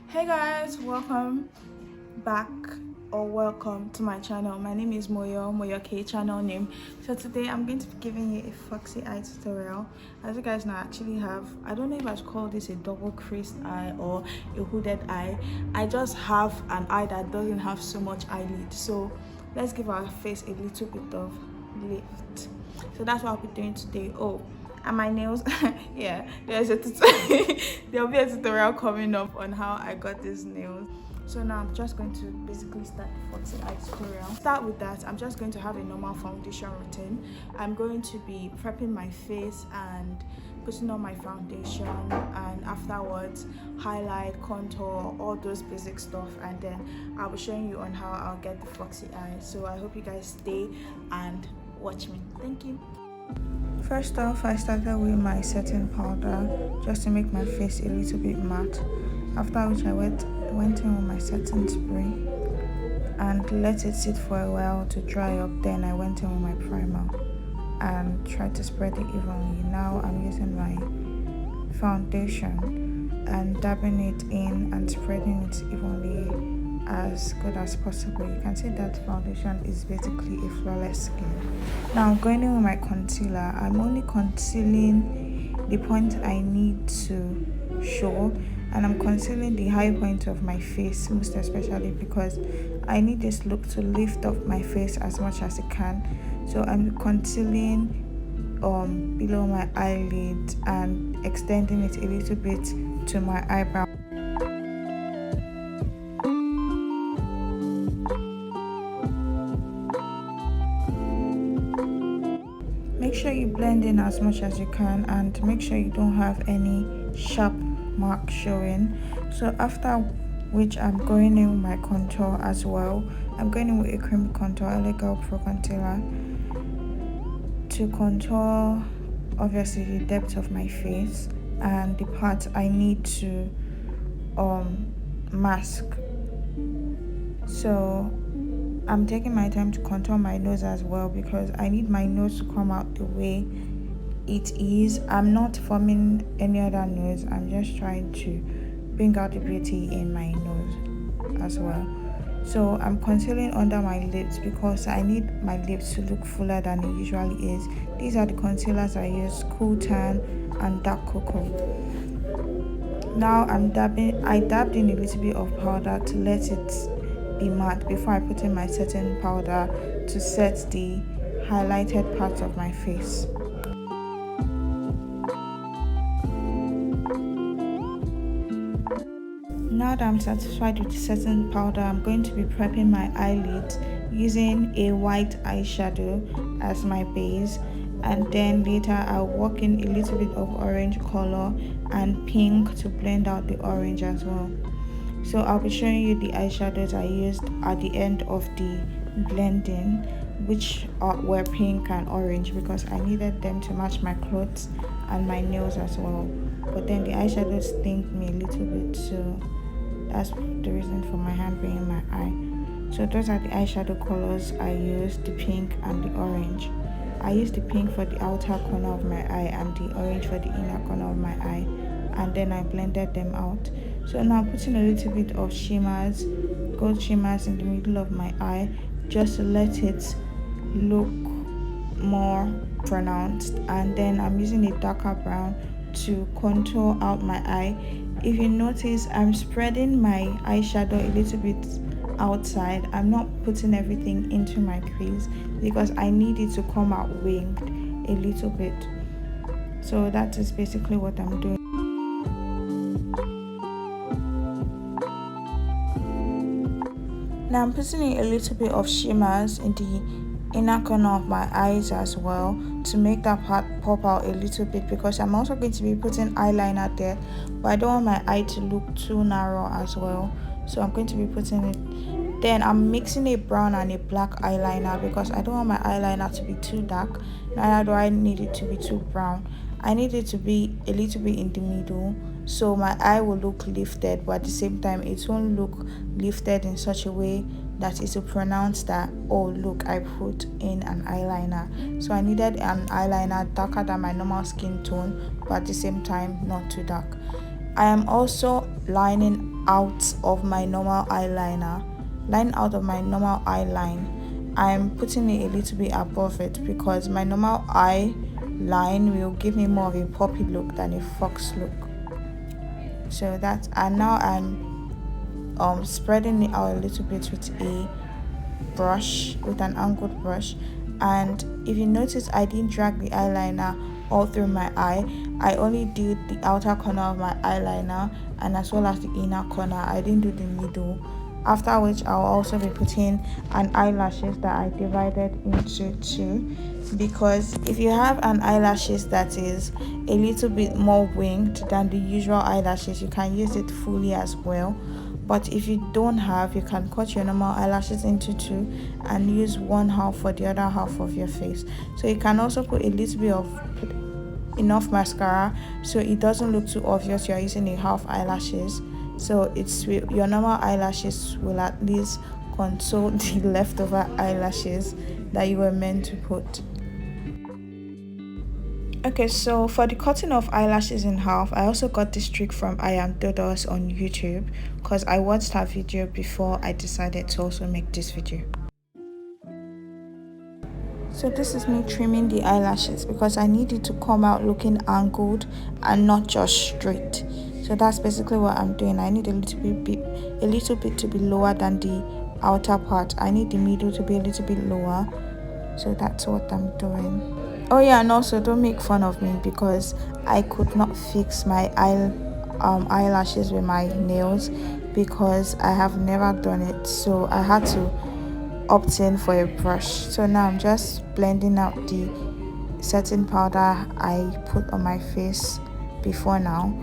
Hey guys, welcome back or welcome to my channel. My name is Moyo K channel name. So today I'm going to be giving you a foxy eye tutorial. As you guys know, I actually have, I don't know if I'd call this a double creased eye or a hooded eye. I just have an eye that doesn't have so much eyelid. So let's give our face a little bit of lift. So that's what I'll be doing today. Oh, and my nails. Yeah, there'll be a tutorial coming up on how I got these nails. So now I'm just going to basically start the foxy eye tutorial. Start with that, I'm just going to have a normal foundation routine. I'm going to be prepping my face and putting on my foundation, and afterwards highlight, contour, all those basic stuff, and then I'll be showing you on how I'll get the foxy eye. So I hope you guys stay and watch me. Thank you. First off, I started with my setting powder just to make my face a little bit matte, after which I went in with my setting spray and let it sit for a while to dry up. Then I went in with my primer and tried to spread it evenly. Now I'm using my foundation and dabbing it in and spreading it evenly as good as possible. You can see that foundation is basically a flawless skin. Now I'm going in with my concealer. I'm only concealing the point I need to show, and I'm concealing the high point of my face most especially because I need this look to lift up my face as much as it can. So I'm concealing below my eyelid and extending it a little bit to my eyebrow. Make sure you blend in as much as you can and make sure you don't have any sharp mark showing. So after which I'm going in with my contour as well. I'm going in with a cream contour, Elegant Pro Concealer, to contour obviously the depth of my face and the parts I need to mask. So I'm taking my time to contour my nose as well because I need my nose to come out the way it is. I'm not forming any other nose. I'm just trying to bring out the beauty in my nose as well. So I'm concealing under my lips because I need my lips to look fuller than it usually is. These are the concealers I use, Cool Tan and Dark Cocoa. Now I dabbed in a little bit of powder to let it be matte before I put in my setting powder to set the highlighted parts of my face. Now that I'm satisfied with the setting powder, I'm going to be prepping my eyelids using a white eyeshadow as my base, and then later I'll work in a little bit of orange color and pink to blend out the orange as well. So I'll be showing you the eyeshadows I used at the end of the blending, which were pink and orange because I needed them to match my clothes and my nails as well. But then the eyeshadows stinged me a little bit, so that's the reason for my hand being in my eye. So those are the eyeshadow colors I used, the pink and the orange. I used the pink for the outer corner of my eye and the orange for the inner corner of my eye, and then I blended them out. So now I'm putting a little bit of shimmers, gold shimmers in the middle of my eye just to let it look more pronounced, and then I'm using a darker brown to contour out my eye. If you notice, I'm spreading my eyeshadow a little bit outside. I'm not putting everything into my crease because I need it to come out winged a little bit. So that is basically what I'm doing. Now I'm putting in a little bit of shimmers in the inner corner of my eyes as well to make that part pop out a little bit, because I'm also going to be putting eyeliner there, but I don't want my eye to look too narrow as well. So I'm going to be putting it. Then I'm mixing a brown and a black eyeliner because I don't want my eyeliner to be too dark, neither do I need it to be too brown. I need it to be a little bit in the middle, so my eye will look lifted, but at the same time it won't look lifted in such a way that it will pronounce that, oh look, I put in an eyeliner. So I needed an eyeliner darker than my normal skin tone, but at the same time not too dark. I am also lining out of my normal eyeliner, line out of my normal eye line, I'm putting it a little bit above it because my normal eye line will give me more of a poppy look than a fox look. So that's, and now I'm spreading it out a little bit with a brush, with an angled brush. And if you notice, I didn't drag the eyeliner all through my eye. I only did the outer corner of my eyeliner and as well as the inner corner. I didn't do the middle. After which I'll also be putting an eyelashes that I divided into two, because if you have an eyelashes that is a little bit more winged than the usual eyelashes, you can use it fully as well. But if you don't have, you can cut your normal eyelashes into two and use one half for the other half of your face. So you can also put a little bit of enough mascara so it doesn't look too obvious you're using a half eyelashes. So it's your normal eyelashes will at least control the leftover eyelashes that you were meant to put. Okay, so for the cutting of eyelashes in half, I also got this trick from I Am Dodos on YouTube because I watched her video before I decided to also make this video. So this is me trimming the eyelashes because I need it to come out looking angled and not just straight. So that's basically what I'm doing. I need a little bit to be lower than the outer part. I need the middle to be a little bit lower. So that's what I'm doing. Oh yeah, and also don't make fun of me because I could not fix my eyelashes with my nails because I have never done it. So I had to opt in for a brush. So now I'm just blending out the setting powder I put on my face before now.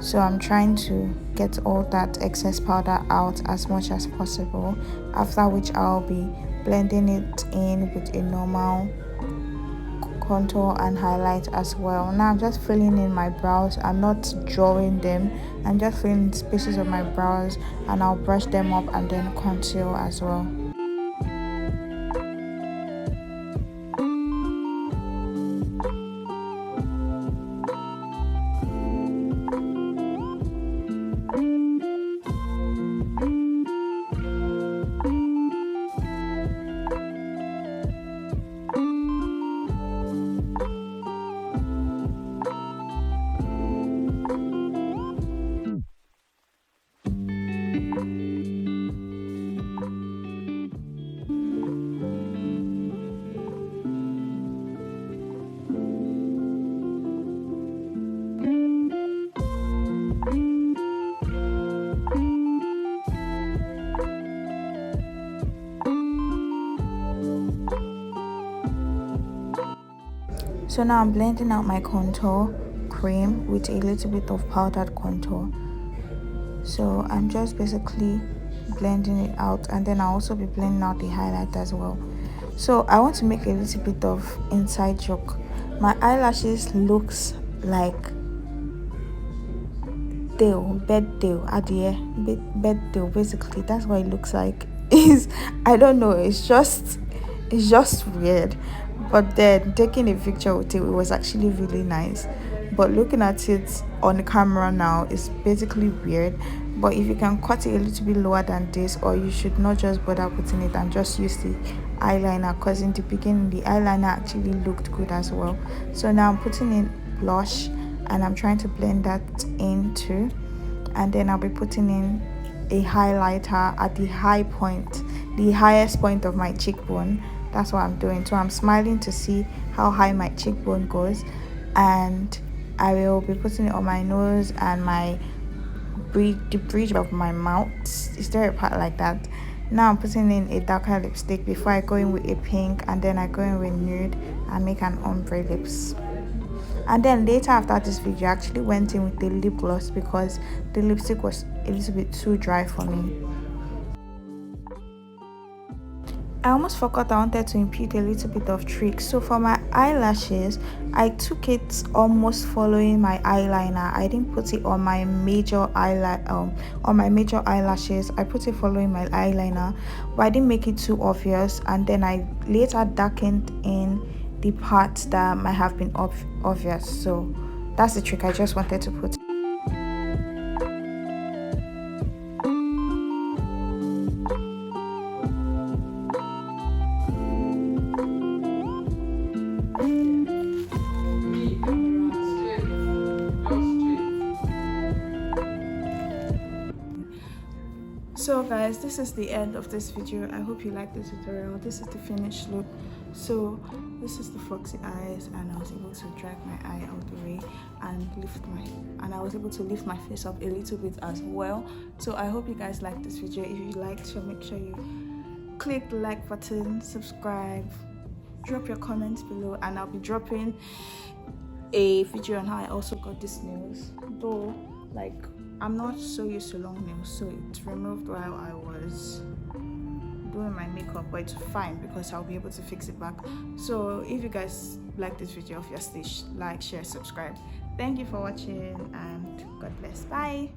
So I'm trying to get all that excess powder out as much as possible, after which I'll be blending it in with a normal contour and highlight as well. Now I'm just filling in my brows. I'm not drawing them, I'm just filling spaces of my brows, and I'll brush them up and then conceal as well. So now I'm blending out my contour cream with a little bit of powdered contour. So I'm just basically blending it out, and then I'll also be blending out the highlight as well. So I want to make a little bit of inside joke. My eyelashes looks like bed tail, bed tail. Basically that's what it looks like. I don't know, it's just weird. But then taking a picture with it was actually really nice, but looking at it on the camera now is basically weird. But if you can cut it a little bit lower than this, or you should not just bother putting it and just use the eyeliner, because in the beginning the eyeliner actually looked good as well. So now I'm putting in blush and I'm trying to blend that in too, and then I'll be putting in a highlighter at the highest point of my cheekbone. That's what I'm doing. So I'm smiling to see how high my cheekbone goes, and I will be putting it on my nose and the bridge of my mouth. Is there a part like that? Now I'm putting in a darker lipstick before I go in with a pink, and then I go in with nude and make an ombre lips. And then later after this video I actually went in with the lip gloss because the lipstick was a little bit too dry for me. I almost forgot I wanted to impute a little bit of trick. So for my eyelashes, I took it almost following my eyeliner. I didn't put it on my major eyelashes. I put it following my eyeliner, but I didn't make it too obvious. And then I later darkened in the parts that might have been obvious. So that's the trick I just wanted to put. So guys, this is the end of this video. I hope you liked the tutorial. This is the finished look. So this is the foxy eyes, and I was able to drag my eye out the way and I was able to lift my face up a little bit as well. So I hope you guys liked this video. If you liked, so make sure you click the like button, subscribe, drop your comments below, and I'll be dropping a video on how I also got these nails, though like I'm not so used to long nails, so it's removed while I was doing my makeup, but it's fine because I'll be able to fix it back. So if you guys like this video, obviously like, share, subscribe. Thank you for watching, and God bless. Bye.